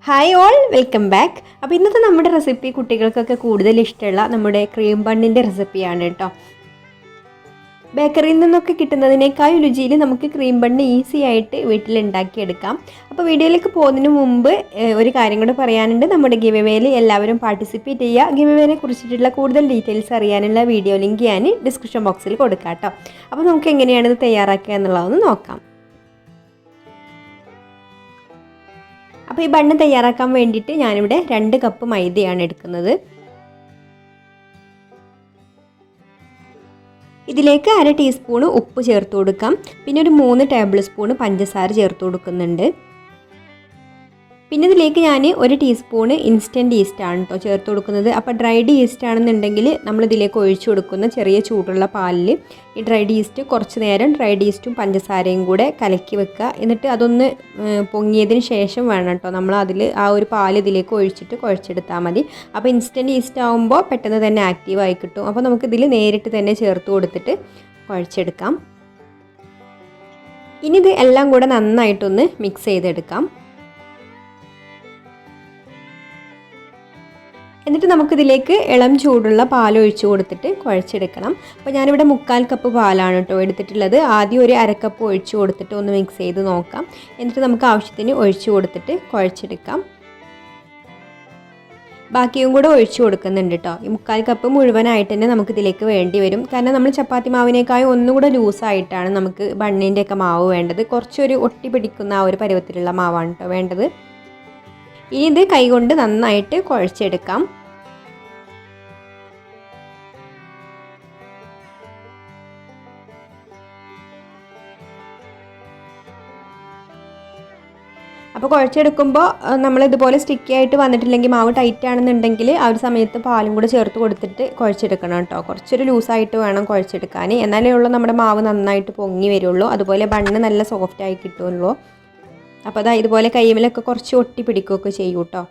Hi all, welcome back. അപ്പോൾ ഇന്നത്തെ നമ്മുടെ റെസിപ്പി കുട്ടികൾക്കൊക്കെ കൂടുതൽ ഇഷ്ടമുള്ള നമ്മുടെ ക്രീം ബണ്ണിൻ്റെ റെസിപ്പിയാണ് കേട്ടോ. ബേക്കറിയിൽ നിന്നൊക്കെ കിട്ടുന്നതിനേക്കാൾ രുചിയിൽ നമുക്ക് ക്രീം ബണ്ണ് ഈസി ആയിട്ട് വീട്ടിലുണ്ടാക്കിയെടുക്കാം. അപ്പോൾ വീഡിയോയിലേക്ക് പോകുന്നതിന് മുമ്പ് ഒരു കാര്യം കൂടെ പറയാനുണ്ട്. നമ്മുടെ ഗിവ് അവേയിൽ എല്ലാവരും പാർട്ടിസിപ്പേറ്റ് ചെയ്യുക. ഗിവ് അവേനെ കുറിച്ചിട്ടുള്ള കൂടുതൽ ഡീറ്റെയിൽസ് അറിയാനുള്ള വീഡിയോ ലിങ്ക് ഞാൻ ഡിസ്ക്രിപ്ഷൻ ബോക്സിൽ കൊടുക്കാം കേട്ടോ. അപ്പോൾ നമുക്ക് എങ്ങനെയാണ് ഇത് തയ്യാറാക്കുക എന്നുള്ളതൊന്ന് നോക്കാം. അപ്പോൾ ഈ ബണ്ണ് തയ്യാറാക്കാൻ വേണ്ടിയിട്ട് ഞാനിവിടെ 2 കപ്പ് മൈദയാണ് എടുക്കുന്നത്. ഇതിലേക്ക് 1/2 ടീസ്പൂണ് ഉപ്പ് ചേർത്ത് കൊടുക്കാം. പിന്നെ ഒരു 3 ടേബിൾ സ്പൂണ് പഞ്ചസാര ചേർത്ത് കൊടുക്കുന്നുണ്ട്. പിന്നെ ഇതിലേക്ക് ഞാൻ 1 ടീസ്പൂണ് ഇൻസ്റ്റൻറ്റ് ഈസ്റ്റാണ് കേട്ടോ ചേർത്ത് കൊടുക്കുന്നത്. അപ്പോൾ ഡ്രൈഡ് ഈസ്റ്റ് ആണെന്നുണ്ടെങ്കിൽ നമ്മളിതിലേക്ക് ഒഴിച്ചു കൊടുക്കുന്ന ചെറിയ ചൂടുള്ള പാലിൽ ഈ ഡ്രൈഡ് ഈസ്റ്റ് കുറച്ച് നേരം ഡ്രൈഡ് ഈസ്റ്റും പഞ്ചസാരയും കൂടെ കലക്കി വെക്കുക. എന്നിട്ട് അതൊന്ന് പൊങ്ങിയതിന് ശേഷം വേണം കേട്ടോ നമ്മൾ ആ ഒരു പാൽ ഇതിലേക്ക് ഒഴിച്ചിട്ട് കുഴച്ചെടുത്താൽ മതി. അപ്പോൾ ഇൻസ്റ്റൻറ്റ് ഈസ്റ്റ് ആകുമ്പോൾ പെട്ടെന്ന് തന്നെ ആക്റ്റീവായി കിട്ടും. അപ്പോൾ നമുക്കിതിൽ നേരിട്ട് തന്നെ ചേർത്ത് കൊടുത്തിട്ട് കുഴച്ചെടുക്കാം. ഇനി ഇത് എല്ലാം കൂടെ നന്നായിട്ടൊന്ന് മിക്സ് ചെയ്തെടുക്കാം. എന്നിട്ട് നമുക്കിതിലേക്ക് ഇളം ചൂടുള്ള പാൽ ഒഴിച്ച് കൊടുത്തിട്ട് കുഴച്ചെടുക്കണം. അപ്പോൾ ഞാനിവിടെ 3/4 കപ്പ് പാലാണ് കേട്ടോ എടുത്തിട്ടുള്ളത്. ആദ്യം ഒരു 1/2 കപ്പ് ഒഴിച്ച് കൊടുത്തിട്ട് ഒന്ന് മിക്സ് ചെയ്ത് നോക്കാം. എന്നിട്ട് നമുക്ക് ആവശ്യത്തിന് ഒഴിച്ച് കൊടുത്തിട്ട് കുഴച്ചെടുക്കാം. ബാക്കിയും കൂടെ ഒഴിച്ച് കൊടുക്കുന്നുണ്ട് കേട്ടോ. ഈ 3/4 കപ്പ് മുഴുവനായിട്ട് തന്നെ നമുക്കിതിലേക്ക് വേണ്ടി വരും. കാരണം നമ്മൾ ചപ്പാത്തി മാവിനേക്കാളും ഒന്നുകൂടെ ലൂസായിട്ടാണ് നമുക്ക് ബണ്ണിൻ്റെയൊക്കെ മാവ് വേണ്ടത്. കുറച്ചൊരു ഒട്ടി പിടിക്കുന്ന ആ ഒരു പരുവത്തിലുള്ള മാവാണ് കേട്ടോ വേണ്ടത്. ഇനി ഇത് കൈകൊണ്ട് നന്നായിട്ട് കുഴച്ചെടുക്കാം. അപ്പോൾ കുഴച്ചെടുക്കുമ്പോൾ നമ്മളിതുപോലെ സ്റ്റിക്കി ആയിട്ട് വന്നിട്ടില്ലെങ്കിൽ മാവ് ടൈറ്റ് ആണെന്നുണ്ടെങ്കിൽ ആ ഒരു സമയത്ത് പാലും കൂടെ ചേർത്ത് കൊടുത്തിട്ട് കുഴച്ചെടുക്കണം കേട്ടോ. കുറച്ചൊരു ലൂസായിട്ട് വേണം കുഴച്ചെടുക്കാൻ. എന്നാലേ ഉള്ളൂ നമ്മുടെ മാവ് നന്നായിട്ട് പൊങ്ങി വരുള്ളൂ. അതുപോലെ ബണ്ണ് നല്ല സോഫ്റ്റായി കിട്ടുമല്ലോ. അപ്പോൾ അതാ ഇതുപോലെ കൈമിലൊക്കെ കുറച്ച് ഒട്ടി പിടിക്കുകയൊക്കെ ചെയ്യും കേട്ടോ.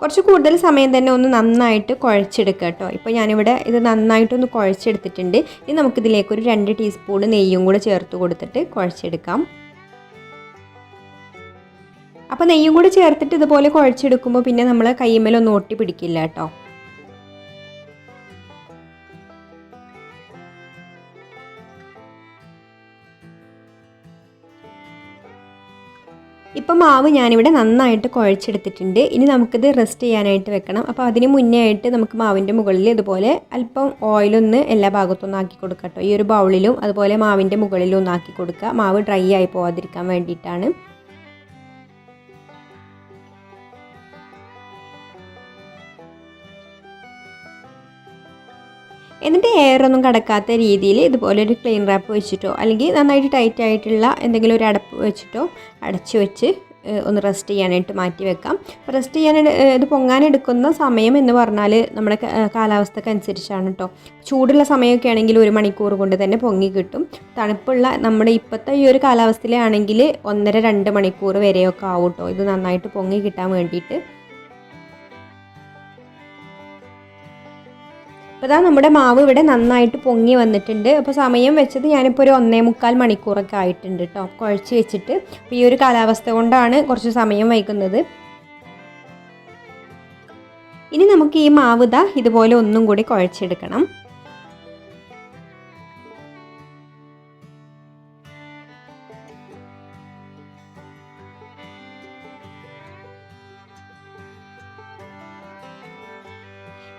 കുറച്ച് കൂടുതൽ സമയം തന്നെ ഒന്ന് നന്നായിട്ട് കുഴച്ചെടുക്കുക കേട്ടോ. ഇപ്പോൾ ഞാനിവിടെ ഇത് നന്നായിട്ടൊന്ന് കുഴച്ചെടുത്തിട്ടുണ്ട്. ഇനി നമുക്കിതിലേക്ക് ഒരു 2 ടീസ്പൂൺ നെയ്യും കൂടെ ചേർത്ത് കൊടുത്തിട്ട് കുഴച്ചെടുക്കാം. അപ്പോൾ നെയ്യും കൂടെ ചേർത്തിട്ട് ഇതുപോലെ കുഴച്ചെടുക്കുമ്പോൾ പിന്നെ നമ്മൾ കൈമേലൊന്നും ഒട്ടി പിടിക്കില്ല കേട്ടോ. ഇപ്പം മാവ് ഞാനിവിടെ നന്നായിട്ട് കുഴച്ചെടുത്തിട്ടുണ്ട്. ഇനി നമുക്കിത് റെസ്റ്റ് ചെയ്യാനായിട്ട് വെക്കണം. അപ്പോൾ അതിന് മുന്നേ ആയിട്ട് നമുക്ക് മാവിൻ്റെ മുകളിൽ ഇതുപോലെ അല്പം ഓയിലൊന്ന് എല്ലാ ഭാഗത്തും ഒന്ന് ആക്കി കൊടുക്കുക കേട്ടോ. ഈ ഒരു ബൗളിലും അതുപോലെ മാവിൻ്റെ മുകളിലും ഒന്ന് ആക്കി കൊടുക്കുക. മാവ് ഡ്രൈ ആയി പോകാതിരിക്കാൻ വേണ്ടിയിട്ടാണ്. എന്നിട്ട് എയറൊന്നും കടക്കാത്ത രീതിയിൽ ഇതുപോലെ ഒരു ക്ലീൻ റാപ്പ് വെച്ചിട്ടോ അല്ലെങ്കിൽ നന്നായിട്ട് ടൈറ്റ് ആയിട്ടുള്ള എന്തെങ്കിലും ഒരു അടപ്പ് വെച്ചിട്ടോ അടച്ചു വെച്ച് ഒന്ന് റെസ്റ്റ് ചെയ്യാനായിട്ട് മാറ്റി വെക്കാം. റെസ്റ്റ് ചെയ്യാൻ ഇത് പൊങ്ങാനെടുക്കുന്ന സമയം എന്ന് പറഞ്ഞാൽ നമ്മുടെ കാലാവസ്ഥക്ക് അനുസരിച്ചാണ് കേട്ടോ. ചൂടുള്ള സമയമൊക്കെ ആണെങ്കിൽ 1 മണിക്കൂർ കൊണ്ട് തന്നെ പൊങ്ങി കിട്ടും. തണുപ്പുള്ള നമ്മുടെ ഇപ്പോഴത്തെ ഈ ഒരു കാലാവസ്ഥയിലാണെങ്കിൽ 1.5-2 മണിക്കൂർ വരെയൊക്കെ ആവും കേട്ടോ ഇത് നന്നായിട്ട് പൊങ്ങി കിട്ടാൻ വേണ്ടിയിട്ട്. അപ്പോൾ നമ്മുടെ മാവ് ഇവിടെ നന്നായിട്ട് പൊങ്ങി വന്നിട്ടുണ്ട്. അപ്പോൾ സമയം വെച്ചത് ഞാനിപ്പോൾ ഒരു 1.25 മണിക്കൂറൊക്കെ ആയിട്ടുണ്ട് കേട്ടോ കുഴച്ച് വെച്ചിട്ട്. അപ്പോൾ ഈ ഒരു കാലാവസ്ഥ കൊണ്ടാണ് കുറച്ച് സമയം വൈകുന്നത്. ഇനി നമുക്ക് ഈ മാവ് ഇതുപോലെ ഒന്നും കൂടി കുഴച്ചെടുക്കണം.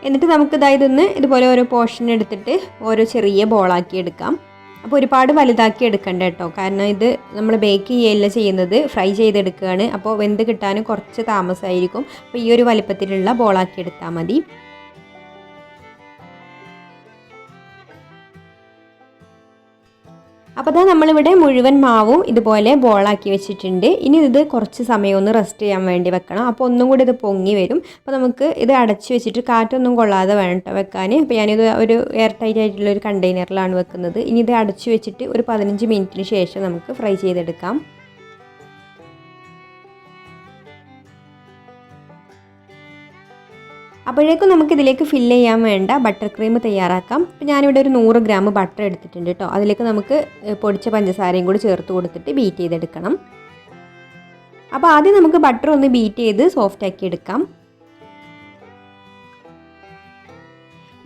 എന്നിട്ട് നമുക്ക് ഇതൊന്ന് ഇതുപോലെ ഓരോ പോർഷൻ എടുത്തിട്ട് ഓരോ ചെറിയ ബോളാക്കി എടുക്കാം. അപ്പോൾ ഒരുപാട് വലുതാക്കി എടുക്കണ്ട കേട്ടോ. കാരണം ഇത് നമ്മൾ ബേക്ക് ചെയ്യുകയല്ല ചെയ്യുന്നത്, ഫ്രൈ ചെയ്തെടുക്കുകയാണ്. അപ്പോൾ വെന്ത് കിട്ടാൻ കുറച്ച് താമസമായിരിക്കും. അപ്പോൾ ഈ ഒരു വലിപ്പത്തിലുള്ള ബോളാക്കി എടുത്താൽ മതി. അപ്പോൾ നമ്മളിവിടെ മുഴുവൻ മാവും ഇതുപോലെ ബോളാക്കി വെച്ചിട്ടുണ്ട്. ഇനി ഇത് കുറച്ച് സമയം ഒന്ന് റെസ്റ്റ് ചെയ്യാൻ വേണ്ടി വെക്കണം. അപ്പോൾ ഒന്നും കൂടി ഇത് പൊങ്ങി വരും. അപ്പോൾ നമുക്ക് ഇത് അടച്ച് വെച്ചിട്ട് കാറ്റൊന്നും കൊള്ളാതെ വേണം കേട്ടോ വെക്കാൻ. അപ്പോൾ ഞാനിത് ഒരു എയർ ടൈറ്റ് ആയിട്ടുള്ള ഒരു കണ്ടെയ്നറിലാണ് വെക്കുന്നത്. ഇനി ഇത് അടച്ച് വെച്ചിട്ട് ഒരു 15 മിനിറ്റിന് ശേഷം നമുക്ക് ഫ്രൈ ചെയ്തെടുക്കാം. അപ്പോഴേക്കും നമുക്ക് ഇതിലേക്ക് ഫില്ല് ചെയ്യാൻ വേണ്ട ബട്ടർ ക്രീം തയ്യാറാക്കാം. അപ്പോൾ ഞാനിവിടെ ഒരു 100 ഗ്രാം ബട്ടർ എടുത്തിട്ടുണ്ട് കേട്ടോ. അതിലേക്ക് നമുക്ക് പൊടിച്ച പഞ്ചസാരയും കൂടി ചേർത്ത് കൊടുത്തിട്ട് ബീറ്റ് ചെയ്തെടുക്കണം. അപ്പോൾ ആദ്യം നമുക്ക് ബട്ടർ ഒന്ന് ബീറ്റ് ചെയ്ത് സോഫ്റ്റ് ആക്കി എടുക്കാം.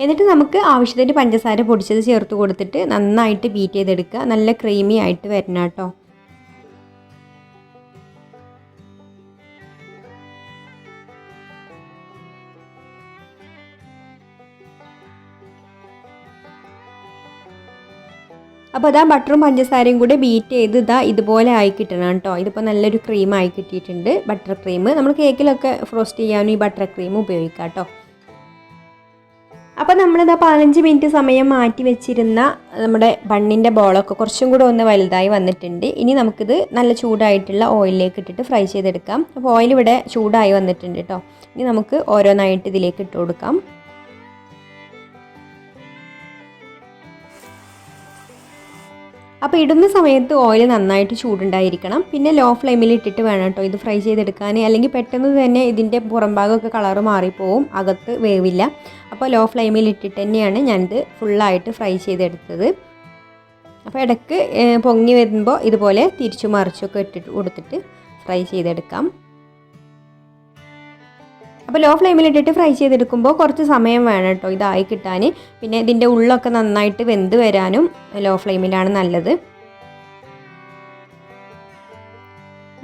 എന്നിട്ട് നമുക്ക് ആവശ്യത്തിന് പഞ്ചസാര പൊടിച്ചത് ചേർത്ത് കൊടുത്തിട്ട് നന്നായിട്ട് ബീറ്റ് ചെയ്തെടുക്കുക. നല്ല ക്രീമി ആയിട്ട് വരണം കേട്ടോ. അപ്പോൾ അതാ ബട്ടറും പഞ്ചസാരയും കൂടി ബീറ്റ് ചെയ്ത് ഇതുപോലെ ആയി കിട്ടണം കേട്ടോ. ഇതിപ്പോൾ നല്ലൊരു ക്രീം ആയി കിട്ടിയിട്ടുണ്ട്. ബട്ടർ ക്രീം നമ്മൾ കേക്കിലൊക്കെ ഫ്രോസ്റ്റ് ചെയ്യാനും ഈ ബട്ടർ ക്രീം ഉപയോഗിക്കാം കേട്ടോ. അപ്പോൾ നമ്മളിതാ 15 മിനിറ്റ് സമയം മാറ്റി വെച്ചിരുന്ന നമ്മുടെ ബണ്ണിൻ്റെ ബോളൊക്കെ കുറച്ചും കൂടെ ഒന്ന് വലുതായി വന്നിട്ടുണ്ട്. ഇനി നമുക്കിത് നല്ല ചൂടായിട്ടുള്ള ഓയിലിലേക്ക് ഇട്ടിട്ട് ഫ്രൈ ചെയ്തെടുക്കാം. അപ്പോൾ ഓയിൽ ഇവിടെ ചൂടായി വന്നിട്ടുണ്ട് കേട്ടോ. ഇനി നമുക്ക് ഓരോന്നായിട്ട് ഇതിലേക്ക് ഇട്ട് കൊടുക്കാം. അപ്പോൾ ഇടുന്ന സമയത്ത് ഓയിൽ നന്നായിട്ട് ചൂടുണ്ടായിരിക്കണം. പിന്നെ ലോ ഫ്ലെയിമിൽ ഇട്ടിട്ട് വേണം കേട്ടോ ഇത് ഫ്രൈ ചെയ്തെടുക്കാൻ. അല്ലെങ്കിൽ പെട്ടെന്ന് തന്നെ ഇതിൻ്റെ പുറം ഭാഗമൊക്കെ കളറ് മാറിപ്പോവും, അകത്ത് വേവില്ല. അപ്പോൾ ലോ ഫ്ലെയിമിൽ ഇട്ടിട്ട് തന്നെയാണ് ഞാനിത് ഫുള്ളായിട്ട് ഫ്രൈ ചെയ്തെടുത്തത്. അപ്പോൾ ഇടയ്ക്ക് പൊങ്ങി വരുമ്പോൾ ഇതുപോലെ തിരിച്ചു മറിച്ചൊക്കെ ഇട്ടിട്ട് കൊടുത്തിട്ട് ഫ്രൈ ചെയ്തെടുക്കാം. അപ്പോൾ ലോ ഫ്ലെയിമിലിട്ടിട്ട് ഫ്രൈ ചെയ്തെടുക്കുമ്പോൾ കുറച്ച് സമയം വേണം കേട്ടോ ഇതായി കിട്ടാൻ. പിന്നെ ഇതിൻ്റെ ഉള്ളൊക്കെ നന്നായിട്ട് വെന്ത് വരാനും ലോ ഫ്ലെയിമിലാണ് നല്ലത്.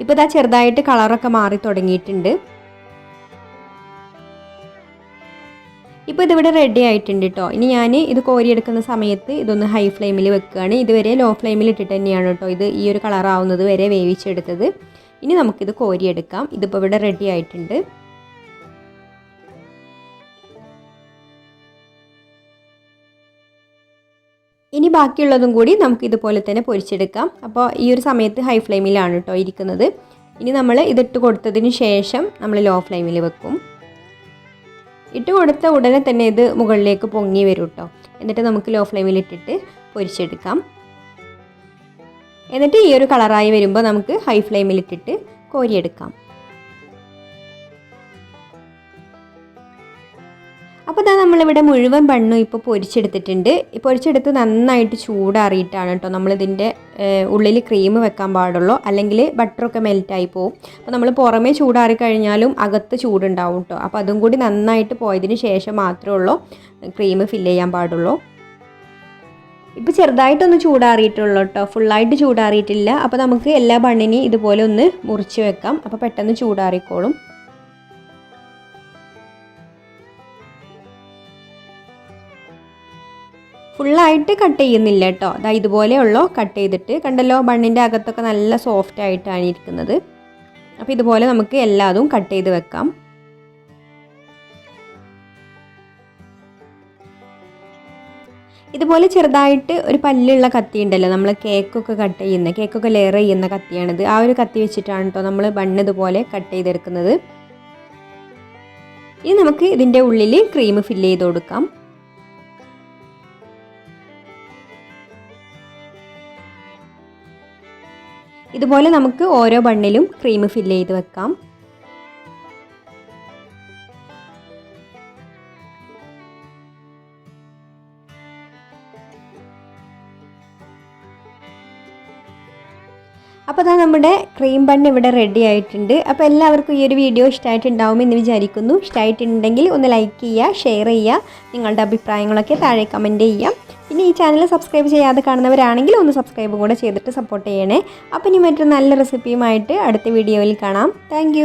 ഇപ്പോൾ ഇതാ ചെറുതായിട്ട് കളറൊക്കെ മാറി തുടങ്ങിയിട്ടുണ്ട്. ഇപ്പോൾ ഇതിവിടെ റെഡി ആയിട്ടുണ്ട് കേട്ടോ. ഇനി ഞാൻ ഇത് കോരിയെടുക്കുന്ന സമയത്ത് ഇതൊന്ന് ഹൈ ഫ്ലെയിമിൽ വെക്കുകയാണ്. ഇതുവരെ ലോ ഫ്ലെയിമിൽ ഇട്ടിട്ട് തന്നെയാണ് കേട്ടോ ഇത് ഈ ഒരു കളറാവുന്നത് വരെ വേവിച്ചെടുത്തത്. ഇനി നമുക്കിത് കോരിയെടുക്കാം. ഇതിപ്പോൾ ഇവിടെ റെഡി ആയിട്ടുണ്ട്. ഇനി ബാക്കിയുള്ളതും കൂടി നമുക്ക് ഇതുപോലെ തന്നെ പൊരിച്ചെടുക്കാം. അപ്പോൾ ഈ ഒരു സമയത്ത് ഹൈ ഫ്ലെയിമിലാണ് കേട്ടോ ഇരിക്കുന്നത്. ഇനി നമ്മൾ ഇതിട്ട് കൊടുത്തതിന് ശേഷം നമ്മൾ ലോ ഫ്ലെയിമിൽ വെക്കും. ഇട്ട് കൊടുത്ത ഉടനെ തന്നെ ഇത് മുകളിലേക്ക് പൊങ്ങി വരും കേട്ടോ. എന്നിട്ട് നമുക്ക് ലോ ഫ്ലെയിമിൽ ഇട്ടിട്ട് പൊരിച്ചെടുക്കാം. എന്നിട്ട് ഈ ഒരു കളറായി വരുമ്പോൾ നമുക്ക് ഹൈ ഫ്ലെയിമിൽ ഇട്ടിട്ട് കോരിയെടുക്കാം. അപ്പോൾ ഇതാ നമ്മളിവിടെ മുഴുവൻ ബണ്ണും ഇപ്പോൾ പൊരിച്ചെടുത്തിട്ടുണ്ട്. പൊരിച്ചെടുത്ത് നന്നായിട്ട് ചൂടാറിയിട്ടാണ് കേട്ടോ നമ്മളിതിൻ്റെ ഉള്ളിൽ ക്രീം വെക്കാൻ പാടുള്ളൂ. അല്ലെങ്കിൽ ബട്ടറൊക്കെ മെൽറ്റായി പോവും. അപ്പോൾ നമ്മൾ പുറമേ ചൂടാറി കഴിഞ്ഞാലും അകത്ത് ചൂടുണ്ടാവും കേട്ടോ. അപ്പോൾ അതും കൂടി നന്നായിട്ട് പോയതിന് ശേഷം മാത്രമേ ഉള്ളൂ ക്രീം ഫില്ല് ചെയ്യാൻ പാടുള്ളൂ. ഇപ്പോൾ ചെറുതായിട്ടൊന്ന് ചൂടാറിയിട്ടുള്ളൂ കേട്ടോ, ഫുള്ളായിട്ട് ചൂടാറിയിട്ടില്ല. അപ്പോൾ നമുക്ക് എല്ലാ ബണ്ണിനെയും ഇതുപോലെ ഒന്ന് മുറിച്ച് വെക്കാം. അപ്പോൾ പെട്ടെന്ന് ചൂടാറിക്കോളും. ഫുള്ളായിട്ട് കട്ട് ചെയ്യുന്നില്ല കേട്ടോ. അതാ ഇതുപോലെയുള്ളൂ കട്ട് ചെയ്തിട്ട്. കണ്ടല്ലോ ബണ്ണിൻ്റെ അകത്തൊക്കെ നല്ല സോഫ്റ്റ് ആയിട്ടാണ് ഇരിക്കുന്നത്. അപ്പോൾ ഇതുപോലെ നമുക്ക് എല്ലാതും കട്ട് ചെയ്ത് വെക്കാം. ഇതുപോലെ ചെറുതായിട്ട് ഒരു പല്ലുള്ള കത്തി ഉണ്ടല്ലോ, നമ്മൾ കേക്കൊക്കെ കട്ട് ചെയ്യുന്ന, കേക്കൊക്കെ ലെയർ ചെയ്യുന്ന കത്തിയാണിത്. ആ ഒരു കത്തി വെച്ചിട്ടാണ് കേട്ടോ നമ്മൾ ബണ്ണ് ഇതുപോലെ കട്ട് ചെയ്തെടുക്കുന്നത്. ഇനി നമുക്ക് ഇതിൻ്റെ ഉള്ളിൽ ക്രീം ഫില്ല് ചെയ്ത് കൊടുക്കാം. ഇതുപോലെ നമുക്ക് ഓരോ ബണ്ണിലും ക്രീം ഫില്ല് ചെയ്ത് വെക്കാം. അപ്പോൾ അതാ നമ്മുടെ ക്രീം ബൺ ഇവിടെ റെഡി ആയിട്ടുണ്ട്. അപ്പോൾ എല്ലാവർക്കും ഈ ഒരു വീഡിയോ ഇഷ്ടമായിട്ടുണ്ടാവുമെന്ന് വിചാരിക്കുന്നു. ഇഷ്ടമായിട്ടുണ്ടെങ്കിൽ ഒന്ന് ലൈക്ക് ചെയ്യുക, ഷെയർ ചെയ്യുക, നിങ്ങളുടെ അഭിപ്രായങ്ങളൊക്കെ താഴെ കമൻറ്റ് ചെയ്യാം. പിന്നെ ഈ ചാനൽ സബ്സ്ക്രൈബ് ചെയ്യാതെ കാണുന്നവരാണെങ്കിൽ ഒന്ന് സബ്സ്ക്രൈബ് കൂടെ ചെയ്തിട്ട് സപ്പോർട്ട് ചെയ്യണേ. അപ്പോൾ ഇനി മറ്റൊരു നല്ല റെസിപ്പിയുമായിട്ട് അടുത്ത വീഡിയോയിൽ കാണാം. താങ്ക്